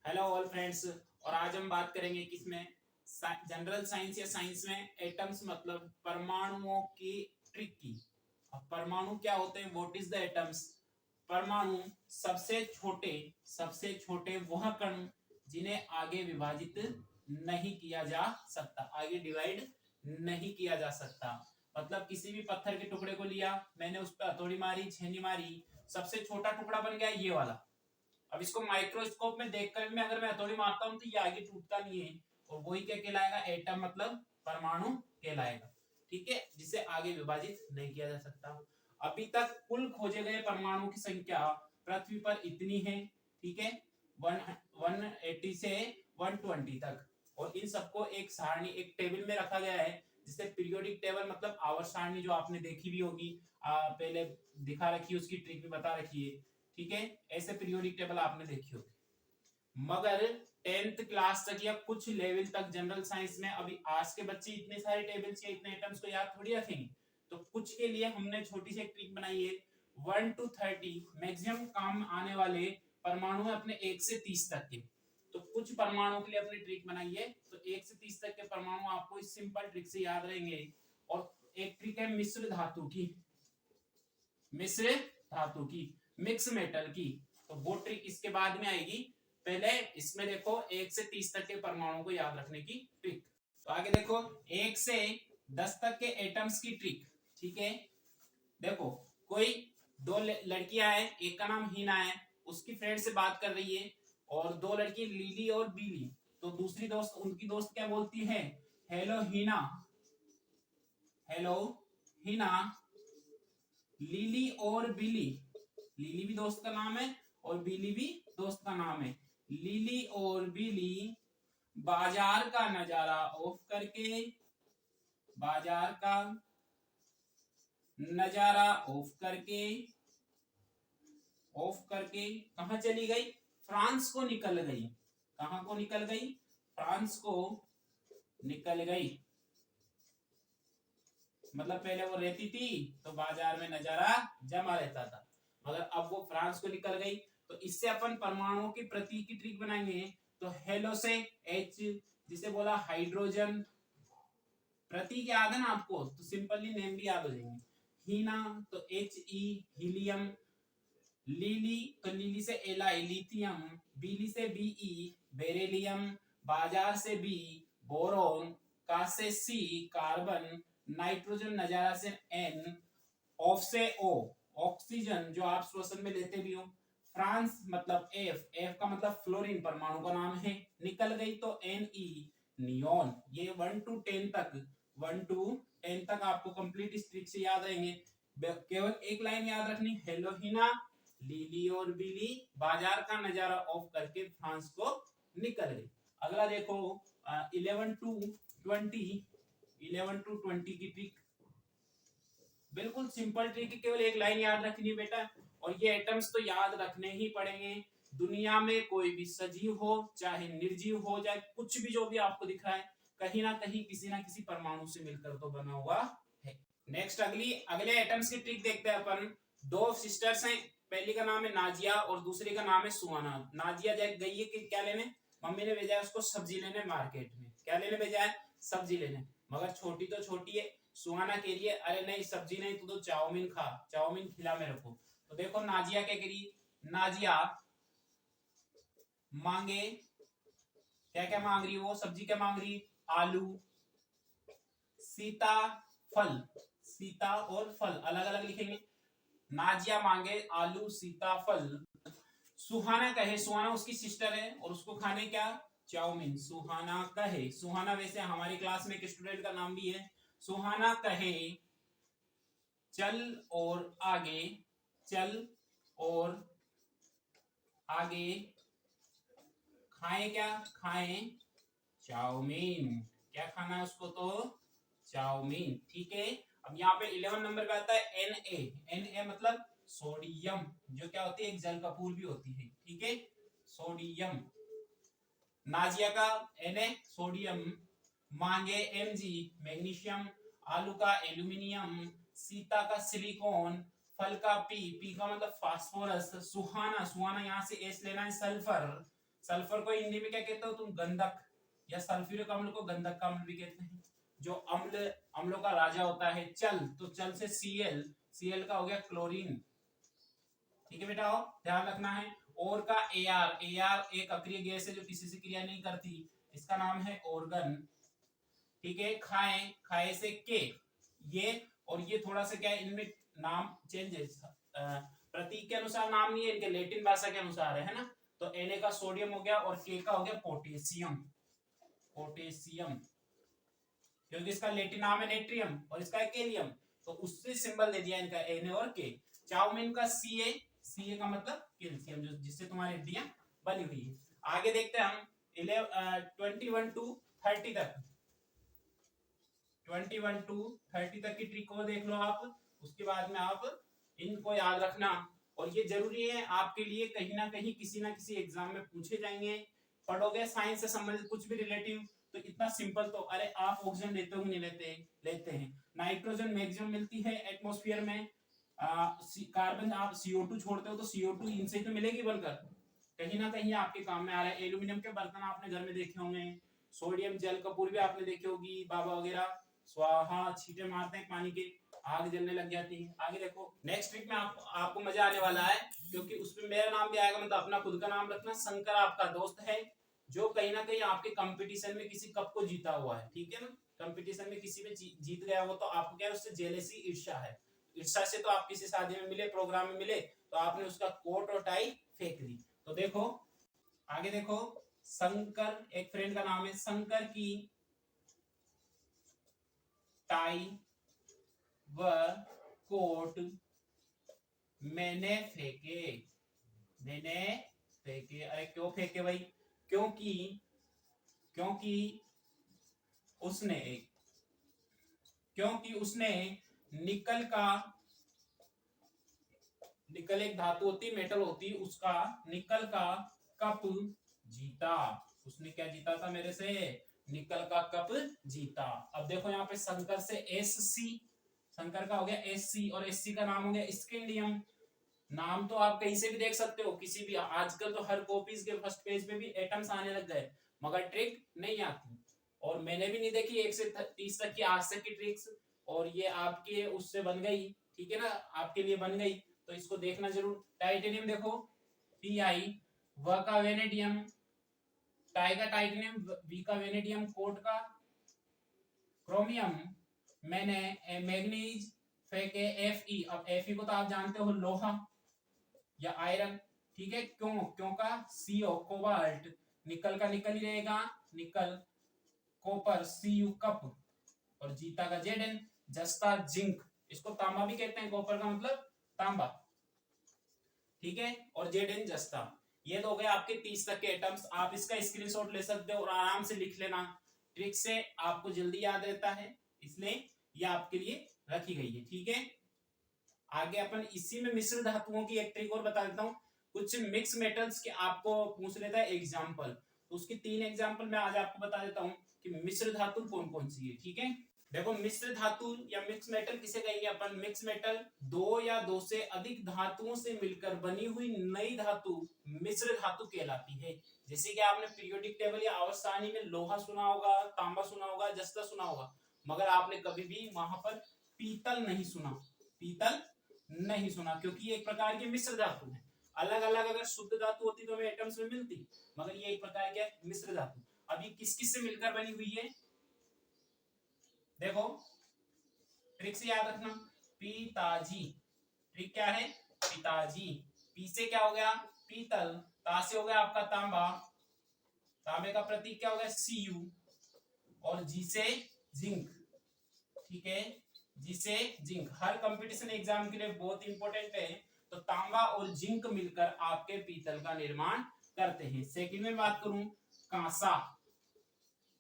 Hello all friends. और आज हम बात करेंगे किसमें, जनरल साइंस या साइंस में एटम्स मतलब परमाणुओं की ट्रिक की। अब परमाणु क्या होते हैं, व्हाट इज द एटम्स। परमाणु सबसे छोटे वह कण जिन्हें आगे विभाजित नहीं किया जा सकता, आगे डिवाइड नहीं किया जा सकता। मतलब किसी भी पत्थर के टुकड़े को लिया, मैंने उस पर हथौड़ी मारी, छेनी मारी, सबसे छोटा टुकड़ा बन गया ये वाला। अब इसको माइक्रोस्कोप में देखकर मैं अगर मैं हथौड़ी मारता हूं तो ये आगे टूटता नहीं है, और वही क्या कहलाएगा, एटम मतलब परमाणु कहलाएगा। ठीक है, जिसे आगे विभाजित नहीं किया जा सकता। अभी तक कुल खोजे गए परमाणु की संख्या पृथ्वी पर इतनी है। ठीक है, 180 से 120 तक। और इन सबको एक सारणी, एक टेबल में रखा गया है, जिसे पीरियोडिक टेबल मतलब आवर्त सारणी, जो आपने देखी भी होगी, पहले दिखा रखी है, उसकी ट्रिक भी बता रखी है। ठीक है, ऐसे पीरियोडिक टेबल आपने देखी होगी। मगर 10th क्लास तक या कुछ लेवल तक जनरल साइंस में अभी आज के बच्चे इतने सारे टेबल्स या इतने एटम्स को याद थोड़ी रखेंगे। तो कुछ के लिए हमने छोटी सी ट्रिक बनाई है। 1 to 30 मैक्सिमम काम आने वाले परमाणु है अपने 1 से 30 तक के। तो कुछ परमाणु के लिए अपनी ट्रिक बनाई है। तो 1 से 30 तक के परमाणु आपको इस सिंपल ट्रिक से याद रहेंगे। और एक ट्रिक है मिश्र धातु की, मिश्र धातु की, मिक्स मेटल की। तो वो ट्रिक इसके बाद में आएगी। पहले इसमें देखो 1 से 30 तक के परमाणु को याद रखने की ट्रिक। तो आगे देखो 1 से 10 तक के एटम्स की ट्रिक। ठीक है, देखो कोई दो लड़कियां हैं, एक का नाम हीना है, उसकी फ्रेंड से बात कर रही है, और दो लड़की लीली और बीली। तो दूसरी दोस्त, उनकी दोस्त क्या बोलती है, हेलो हीना, हेलो हीना, लीली और बिली, लीली भी दोस्त का नाम है और बिली भी दोस्त का नाम है। लीली और बिली बाजार का नजारा ऑफ करके, बाजार का नजारा ऑफ करके कहा चली गई, फ्रांस को निकल गई। कहां को निकल गई, फ्रांस को निकल गई। मतलब पहले वो रहती थी तो बाजार में नजारा जमा रहता था, मगर अब वो फ्रांस को निकल गई। तो इससे अपन परमाणुओं की प्रतीक की ट्रिक बनाएंगे। तो हेलो से H, जिसे बोला हाइड्रोजन, प्रतीक याद है ना आपको, तो सिंपली नेम भी याद हो जाएंगे। हीना तो He, हीलियम। लीली तो लीली से Li, लिथियम। बीली से Be, बेरिलियम। बाजार से B, बोरोन। का से C, कार्बन। नाइट्रोजन नजारा से N, ऑफ से O, ऑक्सीजन जो आप श्वसन में लेते भी हो। फ्रांस मतलब F, F का मतलब फ्लोरीन, परमाणु का नाम है। निकल गई तो Ne, नियोन। ये 1 to 10 तक, 1 to 10 तक आपको कंप्लीट इस ट्रिक से याद रहेंगे। केवल एक लाइन याद रखनी, हेलो हीना, लीली और बिली बाजार का नजारा ऑफ करके फ्रांस को निकल गई। अगला देखो 11 to 20, 11 to 20 की ट्रिक। बिल्कुल सिंपल ट्रिक है, केवल एक लाइन याद रखनी बेटा, और ये एटम्स तो याद रखने ही पड़ेंगे। दुनिया में कोई भी सजीव हो चाहे निर्जीव हो जाए, कुछ भी जो भी आपको दिख रहा है, कहीं ना कहीं किसी ना किसी परमाणु से मिलकर तो बना हुआ है। नेक्स्ट अगले एटम्स की ट्रिक देखते हैं अपन। दो सिस्टर्स हैं, पहली का नाम है नाजिया और दूसरी का नाम है सुहाना। नाजिया गई है कि क्या लेने, मम्मी ने भेजा है उसको सब्जी लेने मार्केट में। क्या लेने भेजा है, सब्जी लेने। मगर छोटी तो छोटी है, सुहाना कह रही है अरे नहीं सब्जी नहीं, तू तो चाउमीन खा, चाउमीन खिला मेरे को। तो देखो नाजिया क्या करी, नाजिया मांगे, क्या क्या मांग रही, वो सब्जी क्या मांग रही, आलू, सीता, फल। सीता और फल अलग अलग लिखेंगे। नाजिया मांगे आलू, सीता, फल। सुहाना कहे, सुहाना उसकी सिस्टर है और उसको खाने क्या, चाउमीन। सुहाना कहे, सुहाना वैसे हमारी क्लास में एक स्टूडेंट का नाम भी है। सुहाना कहे चल और आगे, चल और आगे, खाएं क्या, खाएं चाउमीन। क्या खाना है उसको, तो चाउमीन। ठीक है, अब यहाँ पे 11 नंबर पे आता है Na मतलब सोडियम, जो क्या होती है, एक जल कपूर भी होती है। ठीक है, सोडियम। नाजिया का Na सोडियम, मांगे Mg मैग्नीशियम, आलू का एल्यूमिनियम, सीता का सिलिकॉन, फल का P का मतलब फास्फोरस। सुहाना, सुहाना यहाँ से एस लेना है, सल्फर। सल्फर को हिंदी में क्या कहते हो तुम, गंधक, या सल्फ्यूरिक अम्ल को गंधक का अम्ल भी कहते हैं। जो अम्लों का राजा होता है चल, तो चल से Cl, Cl का हो गया क्लोरीन। ठीक है बेटा, ध्यान रखना है। और का Ar, Ar एक अक्रिय गैस है जो किसी से क्रिया नहीं करती, इसका नाम है ऑर्गन। ठीक है, खाए, खाए से के, ये और ये थोड़ा सा क्या है, इनमें नाम चेंजेस, प्रतीक के अनुसार नाम नहीं है इनके, लैटिन भाषा के अनुसार है ना। तो Na का सोडियम हो गया और K का हो गया पोटेशियम, पोटेशियम, क्योंकि इसका लैटिन नाम है नेट्रियम और इसका है कैलियम, तो उससे सिंबल दे दिया इनका Na और K। चाउमीन का Ca, Ca का मतलब कैल्शियम, जो जिससे तुम्हारी हड्डियां बनी हुई है। आगे देखते हैं हम 21 to 30 तक, 21 to 30 तक की ट्रिक को देख लो आप, उसके बाद में आप इनको याद रखना। और ये जरूरी है आपके लिए, कहीं ना कहीं किसी ना किसी एग्जाम में पूछे जाएंगे। पढ़ोगे साइंस से संबंधित कुछ भी रिलेटिव, तो इतना सिंपल तो, अरे आप ऑक्सीजन लेते हो नहीं लेते, लेते हैं। नाइट्रोजन मैक्सिमम मिलती है एटमॉस्फेयर में, कार्बन आप CO2 छोड़ते हो तो CO2 इनसे तो मिलेगी बनकर, कहीं ना कहीं आपके काम में आ रहा है। एल्यूमिनियम के बर्तन आपने घर में देखे होंगे, सोडियम जल कपूर भी आपने देखे होगी, बाबा वगैरह स्वाहा छींटे मारते हैं पानी के, आग जलने लग जाती है। आगे देखो नेक्स्ट वीक में आपको मजा आने वाला है, क्योंकि उसमें मेरा नाम भी आएगा, मतलब अपना खुद का नाम रखना। शंकर आपका दोस्त है जो कहीं ना कहीं आपके कंपटीशन में किसी कप को जीता हुआ है, ठीक है ना, कंपटीशन में किसी में जीत गया वो, तो आपको क्या है उससे जेलेसी, ईर्ष्या है। ईर्ष्या से तो आप किसी शादी में मिले, प्रोग्राम में मिले, तो आपने उसका कोट और टाई फेंक दी। तो देखो आगे देखो, शंकर एक फ्रेंड का नाम है, शंकर की टाई व कोट मैंने फेंके, मैंने फेंके। अरे क्यों फेंके भाई, क्योंकि क्योंकि उसने क्योंकि उसने निकल का, निकल एक धातु होती, मेटल होती, उसका निकल का कप जीता। उसने क्या जीता था मेरे से, निकल का कप जीता। अब देखो यहाँ पे शंकर से SC, शंकर का हो गया SC और SC का नाम हो गया स्कैंडियम। नाम तो आप कहीं से भी देख सकते हो, किसी भी, आजकल तो हर कॉपीज के फर्स्ट पेज पे भी एटम्स आने लग गए, मगर ट्रिक नहीं आती। और मैंने भी नहीं देखी 1 से 30 तक की आज तक की ट्रिक्स, और ये आपके उससे बन गई, ठीक है ना, आपके लिए बन गई, तो इसको देखना जरूर। टाइटेनियम देखो Pi, व का वेनेडियम, टाई का टाइटेनियम, वी का वेनेडियम, कोट का क्रोमियम, मैंने मैग्नीज फेंके Fe। अब Fe को तो आप जानते हो लोहा या आयरन, ठीक है, क्यों, क्यों का CO कोबाल्ट, निकल का निकल ही रहेगा, निकल, कॉपर Cu कप, और जीता का Zn, जस्ता जिंक, इसको तांबा भी कहते हैं, कॉपर का मतलब तांबा, ठीक है, और Zn जस्ता। ये तो हो गए आपके 30 तक के एटम्स। आप इसका स्क्रीनशॉट ले सकते हो और आराम से लिख लेना, ट्रिक से आपको जल्दी याद रहता है, इसलिए ये आपके लिए रखी गई है, ठीक है। आगे अपन इसी में मिश्र धातुओं की एक ट्रिक और बता देता हूँ। कुछ मिक्स मेटल्स के आपको पूछ लेता है एग्जाम्पल, तो उसकी 3 एग्जाम्पल मैं आज आपको बता देता हूँ कि मिश्र धातु कौन कौन सी है, ठीक है। देखो मिश्र धातु या मिक्स मेटल किसे कहेंगे अपन, मिक्स मेटल 2 या 2 से अधिक धातुओं से मिलकर बनी हुई नई धातु मिश्र धातु कहलाती है। जैसे कि आपने पीरियोडिक टेबल या आवर्त सारणी में लोहा सुना होगा, तांबा सुना होगा, जस्ता सुना होगा, मगर आपने कभी भी वहां पर पीतल नहीं सुना, पीतल नहीं सुना, क्योंकि ये एक प्रकार की मिश्र धातु है। अलग अलग अगर शुद्ध धातु होती तो हमें एटम्स में मिलती, मगर ये एक प्रकार की मिश्र धातु। अब ये किस किस से मिलकर बनी हुई है, देखो ट्रिक से याद रखना, पिताजी, ट्रिक क्या है, पिताजी, पी से क्या हो गया पीतल, ता से हो गया आपका तांबा, तांबे का प्रतीक क्या हो गया Cu, और जी से जिंक, ठीक है, जिसे जिंक हर कंपटीशन एग्जाम के लिए बहुत इंपॉर्टेंट है। तो तांबा और जिंक मिलकर आपके पीतल का निर्माण करते हैं। सेकंड में बात करूं, कांसा,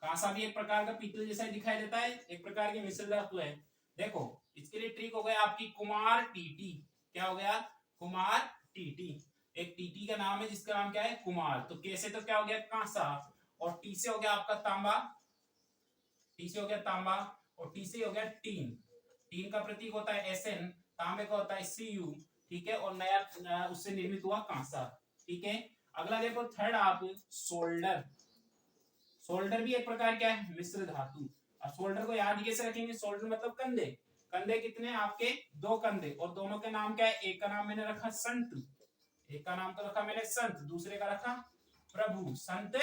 कांसा भी एक प्रकार का पीतल जैसा दिखाई देता है, एक प्रकार की मिश्र धातु है। देखो इसके लिए ट्रिक हो गया आपकी कुमार टीटी, क्या हो गया कुमार टीटी, एक टीटी का नाम है जिसका नाम क्या है कुमार, तो कैसे, तो क्या हो गया कांसा, और टी से हो गया आपका तांबा, टी से हो गया तांबा, और टी से हो गया टीन, टीन का प्रतीक होता है Sn, तांबे का होता है Cu, ठीक है, और नया उससे निर्मित हुआ कांसा, ठीक है। अगला देखो थर्ड आप शोल्डर। शोल्डर भी एक प्रकार क्या है, मिश्र धातु। अब शोल्डर को याद कैसे रखेंगे, शोल्डर मतलब कंधे। कंधे कितने आपके, 2 कंधे, और दोनों के नाम क्या है, एक का नाम मैंने रखा संत, एक का नाम तो रखा मैंने संत, दूसरे का रखा प्रभु, संत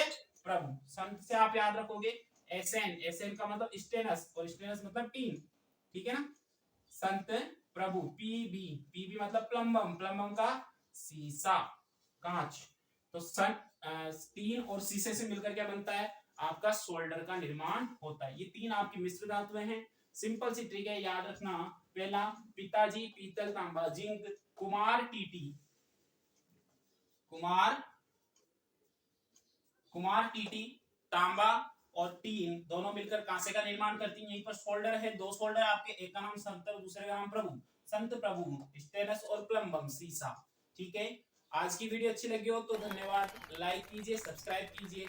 प्रभु। संत से आप याद रखोगे एसएन, एसएन का मतलब स्टेनस, और स्टेनस मतलब टीम, ठीक है ना। संत प्रभु, पीबी, पीबी मतलब प्लम्बम, प्लम्बम का शीशा, कांच। तो सन टीन और शीशे से मिलकर क्या बनता है, आपका शोल्डर का निर्माण होता है। ये 3 आपकी मिश्र धातुएं हैं। सिंपल सी ट्रिक है, याद रखना। पहला पिताजी पीतल तांबा zinc, Kumar TT, Kumar Kumar TT तांबा और टीन दोनों मिलकर कांसे का निर्माण करती हैं। यहीं पर शोल्डर है, 2 शोल्डर आपके, एक का नाम संत और दूसरे का नाम प्रभु। संत प्रभु, स्टेनस और प्लम्बम शीशा। ठीक है, आज की वीडियो अच्छी लगी हो तो धन्यवाद, लाइक कीजिए, सब्सक्राइब कीजिए।